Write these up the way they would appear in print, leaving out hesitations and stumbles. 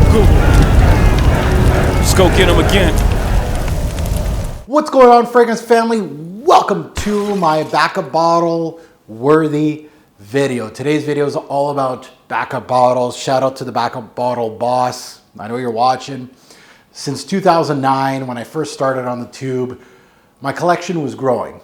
Google. Let's go get them again. What's going on, fragrance family? Welcome to my backup bottle worthy video. Today's video is all about backup bottles. Shout out to the backup bottle boss. I know you're watching. Since 2009, when I first started on the tube, my collection was growing.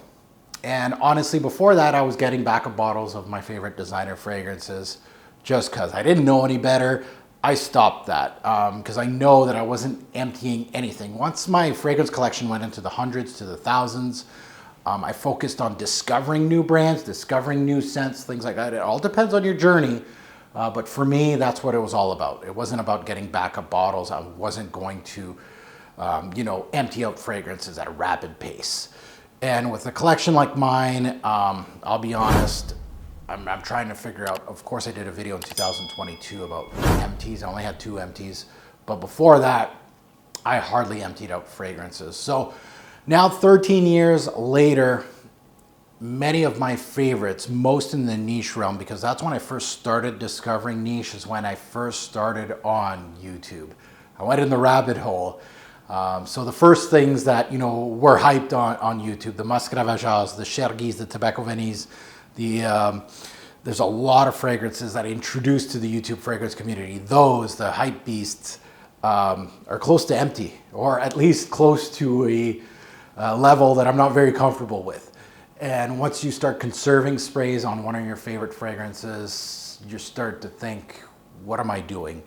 And honestly, before that, I was getting backup bottles of my favorite designer fragrances just because I didn't know any better. I stopped that because I know that I wasn't emptying anything. Once my fragrance collection went into the hundreds to the thousands, I focused on discovering new brands, discovering new scents, things like that. It all depends on your journey. But for me, that's what it was all about. It wasn't about getting backup bottles. I wasn't going to, empty out fragrances at a rapid pace. And with a collection like mine, I'll be honest, I'm trying to figure out, of course I did a video in 2022 about empties. I only had 2 empties. But before that, I hardly emptied out fragrances. So now 13 years later, many of my favorites, most in the niche realm, because that's when I first started discovering niche, is when I first started on YouTube. I went in the rabbit hole. So the first things that, were hyped on YouTube, the Musc Ravageuse, the Cherguis, the Tobacco Vanille, there's a lot of fragrances that I introduced to the YouTube fragrance community. Those, the hype beasts, are close to empty, or at least close to a level that I'm not very comfortable with. And once you start conserving sprays on one of your favorite fragrances, you start to think, what am I doing?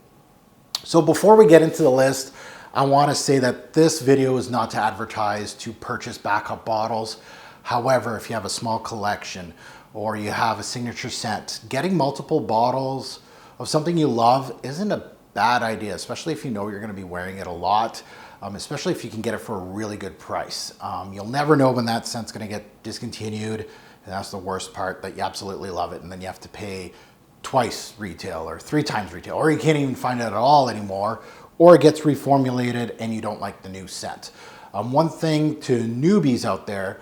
So before we get into the list, I want to say that this video is not to advertise to purchase backup bottles. However, if you have a small collection or you have a signature scent, getting multiple bottles of something you love isn't a bad idea, especially if you know you're going to be wearing it a lot, especially if you can get it for a really good price. You'll never know when that scent's going to get discontinued, and that's the worst part, but you absolutely love it, and then you have to pay twice retail or 3 times retail, or you can't even find it at all anymore, or it gets reformulated and you don't like the new scent. One thing to newbies out there,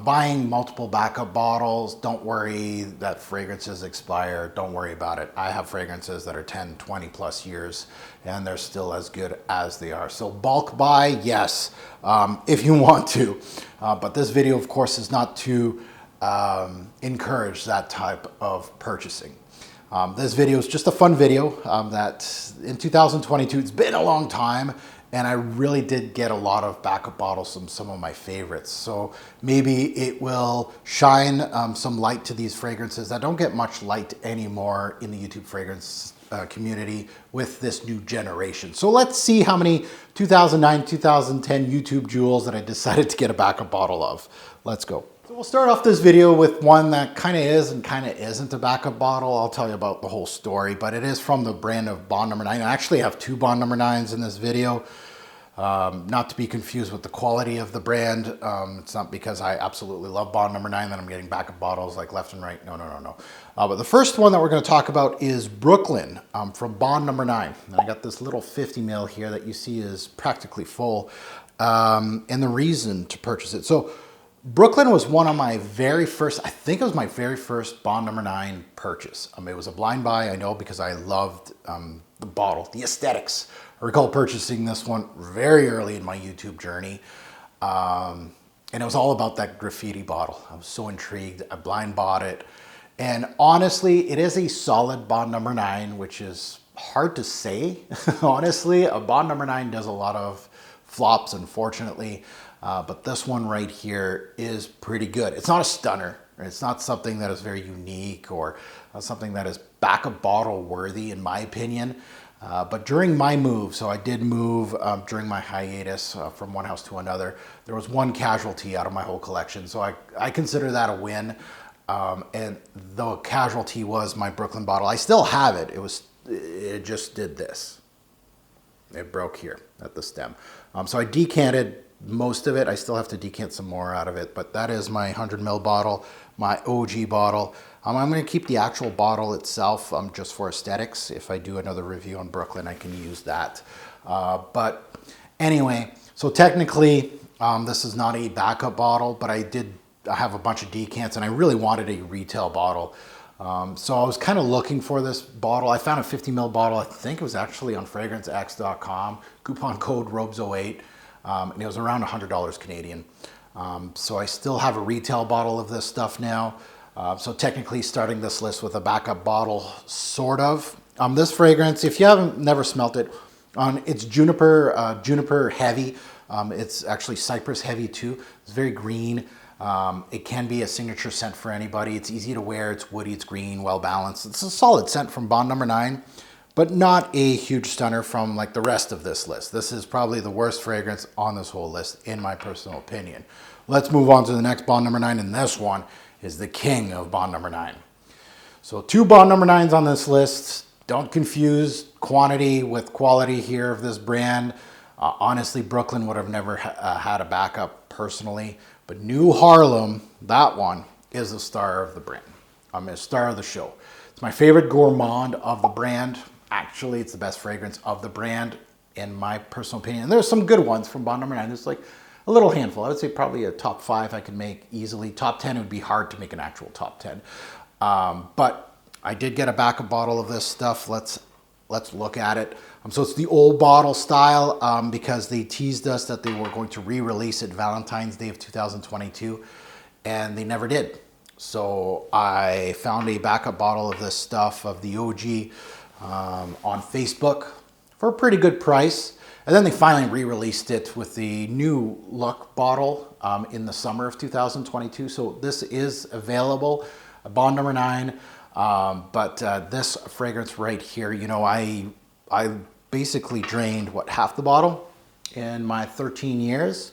buying multiple backup bottles, don't worry that fragrances expire, don't worry about it. I have fragrances that are 10, 20 plus years and they're still as good as they are. So bulk buy, yes, if you want to. But this video, of course, is not to encourage that type of purchasing. This video is just a fun video that in 2022, it's been a long time, and I really did get a lot of backup bottles from some of my favorites. So maybe it will shine some light to these fragrances that don't get much light anymore in the YouTube fragrance community with this new generation. So let's see how many 2009, 2010 YouTube jewels that I decided to get a backup bottle of. Let's go. So we'll start off this video with one that kind of is and kind of isn't a backup bottle. I'll tell you about the whole story, but it is from the brand of Bond No. 9. I actually have 2 Bond No. 9s in this video. Not to be confused with the quality of the brand. It's not because I absolutely love Bond No. 9 that I'm getting backup bottles like left and right. No. But the first one that we're going to talk about is Brooklyn from Bond No. 9. And I got this little 50 ml here that you see is practically full. And the reason to purchase it. So Brooklyn was one of my very first, I think it was my very first Bond No. 9 purchase. It was a blind buy, I know, because I loved the bottle, the aesthetics. I recall purchasing this one very early in my YouTube journey. And it was all about that graffiti bottle. I was so intrigued. I blind bought it. And honestly, it is a solid Bond No. 9, which is hard to say. Honestly, a Bond No. 9 does a lot of flops, unfortunately. But this one right here is pretty good. It's not a stunner. It's not something that is very unique or something that is backup bottle worthy in my opinion. But during my move, so I did move during my hiatus from one house to another, there was one casualty out of my whole collection. So I consider that a win. And the casualty was my Brooklyn bottle. I still have it. It just did this. It broke here at the stem. So I decanted most of it. I still have to decant some more out of it, but that is my 100 ml bottle, my OG bottle. I'm going to keep the actual bottle itself just for aesthetics. If I do another review on Brooklyn, I can use that. But anyway, so technically this is not a backup bottle, but I have a bunch of decants and I really wanted a retail bottle. So I was kind of looking for this bottle. I found a 50 ml bottle. I think it was actually on fragrancex.com. Coupon code ROBES08. And it was around $100 Canadian. So I still have a retail bottle of this stuff now. So technically starting this list with a backup bottle, sort of. This fragrance, if you haven't never smelt it, it's juniper heavy. It's actually cypress heavy too. It's very green. It can be a signature scent for anybody. It's easy to wear. It's woody. It's green. Well balanced. It's a solid scent from Bond Number 9, but not a huge stunner from like the rest of this list. This is probably the worst fragrance on this whole list, in my personal opinion. Let's move on to the next Bond Number 9, and this one is the king of Bond Number 9. So 2 Bond Number 9s on this list. Don't confuse quantity with quality here of this brand. Honestly, Brooklyn would have never had a backup personally, but New Haarlem, that one, is the star of the brand. A star of the show. It's my favorite gourmand of the brand. Actually, it's the best fragrance of the brand, in my personal opinion. And there's some good ones from Bond Number 9. There's like a little handful. I would say probably a top 5 I could make easily. Top 10, it would be hard to make an actual top 10. But I did get a backup bottle of this stuff. Let's look at it. So it's the old bottle style because they teased us that they were going to re-release it Valentine's Day of 2022, and they never did. So I found a backup bottle of this stuff, of the OG, on Facebook for a pretty good price. And then they finally re-released it with the new look bottle in the summer of 2022. So this is available, Bond Number 9. But this fragrance right here, you know, I basically drained, half the bottle in my 13 years.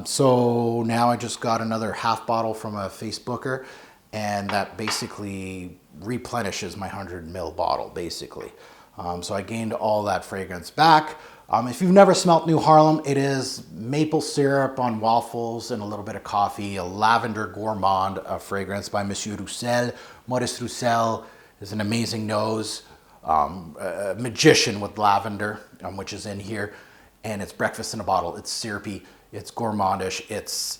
So now I just got another half bottle from a Facebooker, and that basically replenishes my 100 ml bottle, basically. So I gained all that fragrance back. If you've never smelt New Haarlem, it is maple syrup on waffles and a little bit of coffee, a lavender gourmand fragrance by Monsieur Roussel. Maurice Roussel is an amazing nose, a magician with lavender, which is in here, and it's breakfast in a bottle. It's syrupy, it's gourmandish, it's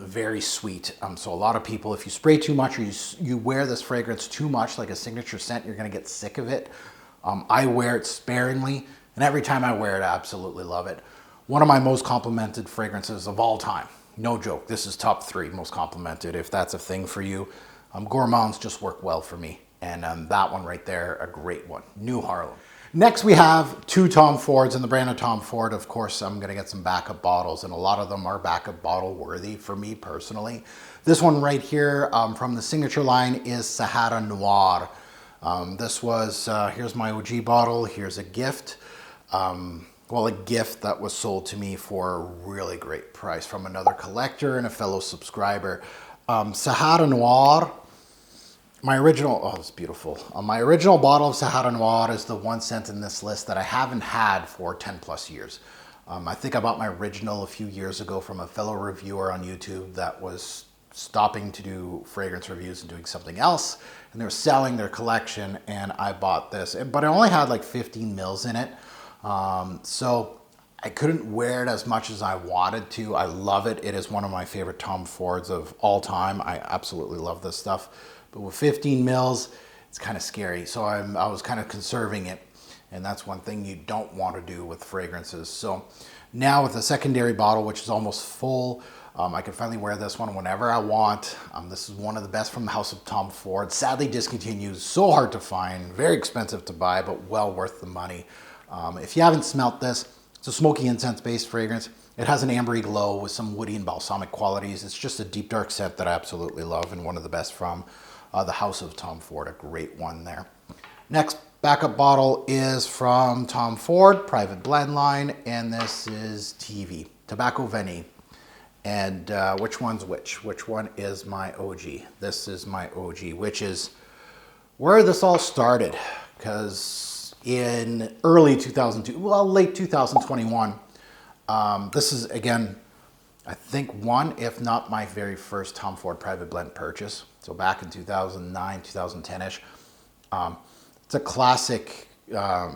very sweet. So a lot of people, if you spray too much or you wear this fragrance too much, like a signature scent, you're gonna get sick of it. I wear it sparingly, and every time I wear it, I absolutely love it. One of my most complimented fragrances of all time. No joke, this is top 3 most complimented, if that's a thing for you. Gourmands just work well for me. And that one right there, a great one, New Haarlem. Next, we have 2 Tom Fords, and the brand of Tom Ford. Of course, I'm gonna get some backup bottles, and a lot of them are backup bottle worthy for me personally. This one right here from the signature line is Sahara Noir. This was, here's my OG bottle, here's a gift. Well, a gift that was sold to me for a really great price from another collector and a fellow subscriber. Sahara Noir, my original, oh, it's beautiful. My original bottle of Sahara Noir is the one scent in this list that I haven't had for 10 plus years. I think I bought my original a few years ago from a fellow reviewer on YouTube that was stopping to do fragrance reviews and doing something else, and they were selling their collection, and I bought this, but I only had like 15 mils in it. So I couldn't wear it as much as I wanted to. I love it. It is one of my favorite Tom Fords of all time. I absolutely love this stuff. But with 15 mils, it's kind of scary. So I was kind of conserving it. And that's one thing you don't want to do with fragrances. So now with a secondary bottle, which is almost full, I can finally wear this one whenever I want. This is one of the best from the house of Tom Ford. Sadly discontinued, so hard to find, very expensive to buy, but well worth the money. If you haven't smelt this, it's a smoky incense-based fragrance. It has an ambery glow with some woody and balsamic qualities. It's just a deep, dark scent that I absolutely love, and one of the best from the house of Tom Ford, a great one there. Next backup bottle is from Tom Ford, private blend line, and this is TV, Tobacco Vanille. And which one's which? Which one is my OG? This is my OG, which is where this all started, because in early 2002, well, late 2021, this is, again, I think one, if not my very first Tom Ford private blend purchase. So back in 2009, 2010-ish. It's a classic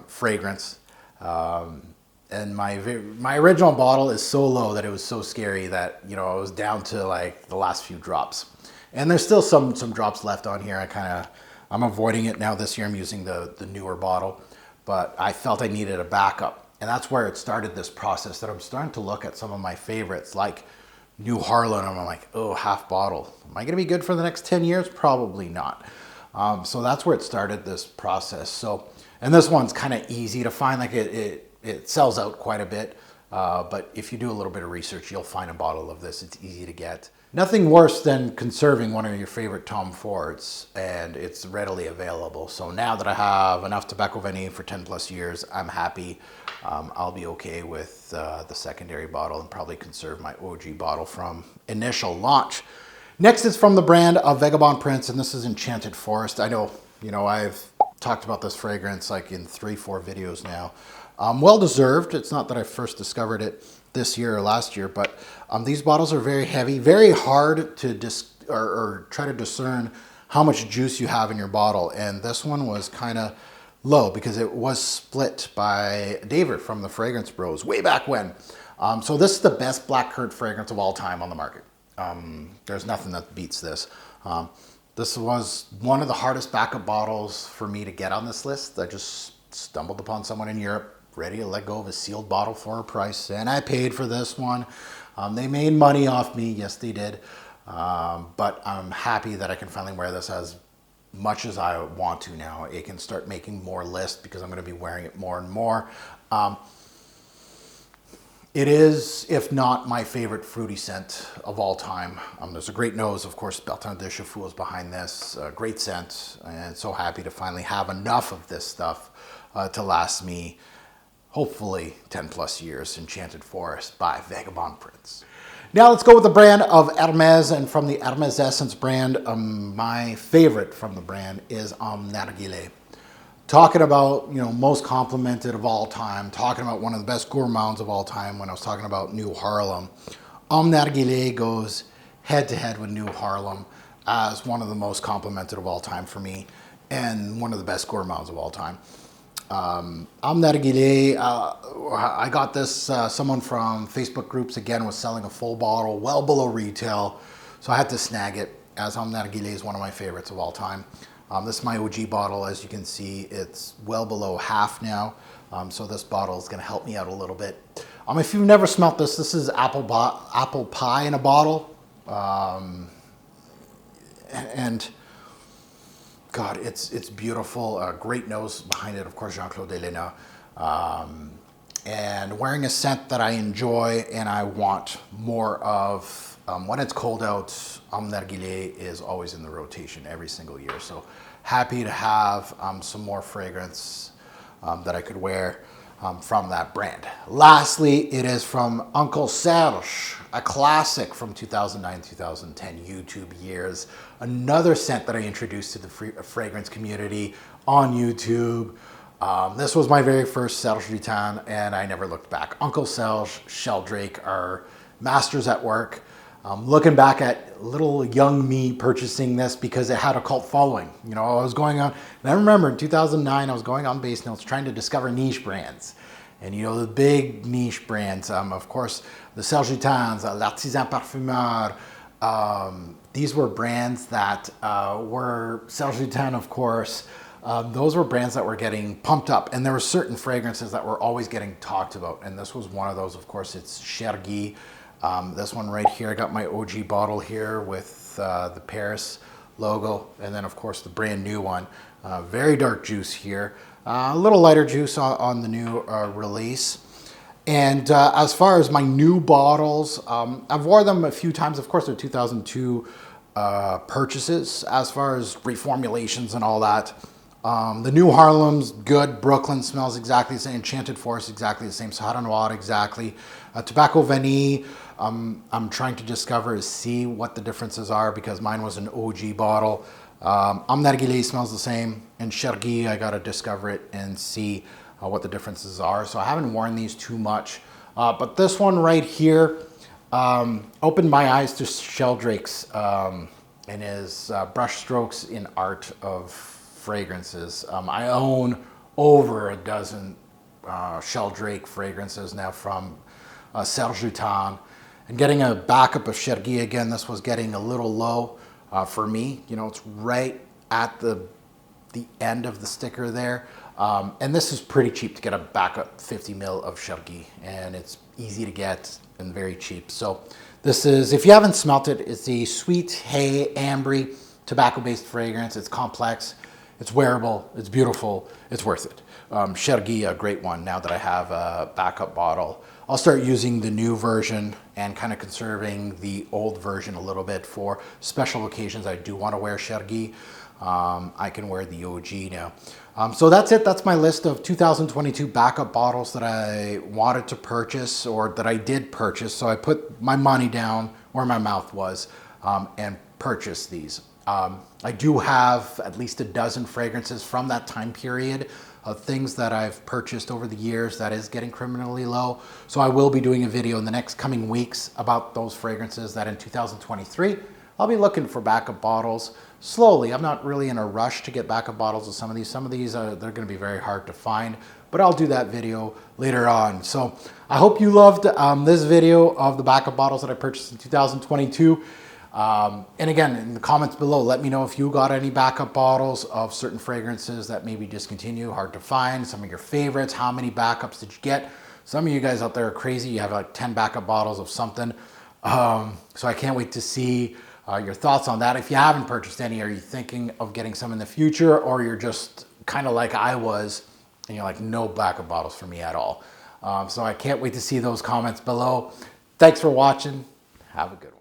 fragrance. And my original bottle is so low that it was so scary that, you know, I was down to like the last few drops. And there's still some drops left on here. I'm avoiding it now this year. I'm using the newer bottle, but I felt I needed a backup. And that's where it started this process that I'm starting to look at some of my favorites like New Haarlem. And I'm like, oh, half bottle. Am I going to be good for the next 10 years? Probably not. So that's where it started this process. So, and this one's kind of easy to find. Like it sells out quite a bit. But if you do a little bit of research, you'll find a bottle of this. It's easy to get. Nothing worse than conserving one of your favorite Tom Fords, and it's readily available. So now that I have enough Tobacco Vanille for 10 plus years, I'm happy. I'll be okay with the secondary bottle and probably conserve my OG bottle from initial launch. Next is from the brand of Vagabond Prince, and this is Enchanted Forest. I know, I've talked about this fragrance like in 3-4 videos now. Well deserved. It's not that I first discovered it this year or last year, but these bottles are very heavy, very hard to try to discern how much juice you have in your bottle. And this one was kind of low because it was split by David from the Fragrance Bros way back when. So this is the best black currant fragrance of all time on the market. There's nothing that beats this. This was one of the hardest backup bottles for me to get on this list. I just stumbled upon someone in Europe ready to let go of a sealed bottle for a price, and I paid for this one. They made money off me, yes they did, but I'm happy that I can finally wear this as much as I want to now. It can start making more lists because I'm going to be wearing it more and more. It is, if not my favorite fruity scent of all time. There's a great nose, of course, Belton de Chafou is behind this, great scent, and so happy to finally have enough of this stuff to last me hopefully 10 plus years. Enchanted Forest by Vagabond Prince. Now let's go with the brand of Hermes, and from the Hermes Essence brand, my favorite from the brand is Narguile. Talking about, most complimented of all time, talking about one of the best gourmands of all time when I was talking about New Haarlem. Narguile goes head to head with New Haarlem as one of the most complimented of all time for me and one of the best gourmands of all time. Narguile, I got this, someone from Facebook groups again was selling a full bottle well below retail, so I had to snag it, as Narguile is one of my favorites of all time. This is my OG bottle. As you can see, it's well below half now, so this bottle is going to help me out a little bit. If you've never smelt this, this is apple pie in a bottle, and God, it's beautiful. Great nose behind it, of course, Jean-Claude Delena. And wearing a scent that I enjoy and I want more of. When it's cold out, Narguile is always in the rotation every single year. So happy to have some more fragrance that I could wear from that brand. Lastly, it is from Uncle Serge, a classic from 2009-2010 YouTube years. Another scent that I introduced to the fragrance community on YouTube. This was my very first Serge Lutens, and I never looked back. Uncle Serge, Sheldrake are masters at work. Looking back at little young me purchasing this because it had a cult following. I was going on, and I remember in 2009, I was going on base notes trying to discover niche brands. And the big niche brands, of course, the Serge Lutens, l'Artisan Parfumeur, these were brands that were Serge Lutens, of course. Those were brands that were getting pumped up, and there were certain fragrances that were always getting talked about. And this was one of those, of course. It's Chergui. This one right here, I got my OG bottle here with the Paris logo, and then of course the brand new one. Very dark juice here, a little lighter juice on the new release. And as far as my new bottles, I've worn them a few times. Of course, they're 2002 purchases as far as reformulations and all that. The New Haarlem's good. Brooklyn smells exactly the same. Enchanted Forest exactly the same. Sahara Noir exactly. Tobacco Vanille, I'm trying to discover, see what the differences are because mine was an OG bottle. Narguile smells the same. And Chergui, I got to discover it and see what the differences are. So I haven't worn these too much. But this one right here opened my eyes to Sheldrake's and his brush strokes in art of fragrances. I own over a dozen Sheldrake fragrances now from Serge Lutens. And getting a backup of Chergui again, this was getting a little low. For me, you know, it's right at the end of the sticker there. And this is pretty cheap to get a backup 50 ml of Chergui, and it's easy to get and very cheap. So this is, if you haven't smelt it, it's the Sweet Hay Ambre tobacco-based fragrance. It's complex, it's wearable, it's beautiful, it's worth it. Chergui, a great one now that I have a backup bottle. I'll start using the new version and kind of conserving the old version a little bit for special occasions. I do want to wear Chergui. I can wear the OG now. So that's it. That's my list of 2022 backup bottles that I wanted to purchase or that I did purchase. So I put my money down where my mouth was and purchased these. I do have at least a dozen fragrances from that time period of things that I've purchased over the years that is getting criminally low. So I will be doing a video in the next coming weeks about those fragrances that in 2023, I'll be looking for backup bottles slowly. I'm not really in a rush to get backup bottles of some of these. Some of these, they're gonna be very hard to find, but I'll do that video later on. So I hope you loved this video of the backup bottles that I purchased in 2022. And again, in the comments below, let me know if you got any backup bottles of certain fragrances that maybe discontinue, hard to find, some of your favorites. How many backups did you get? Some of you guys out there are crazy. You have like 10 backup bottles of something. So I can't wait to see your thoughts on that. If you haven't purchased any, are you thinking of getting some in the future, or you're just kind of like I was and you're like, no backup bottles for me at all? So I can't wait to see those comments below. Thanks for watching. Have a good one.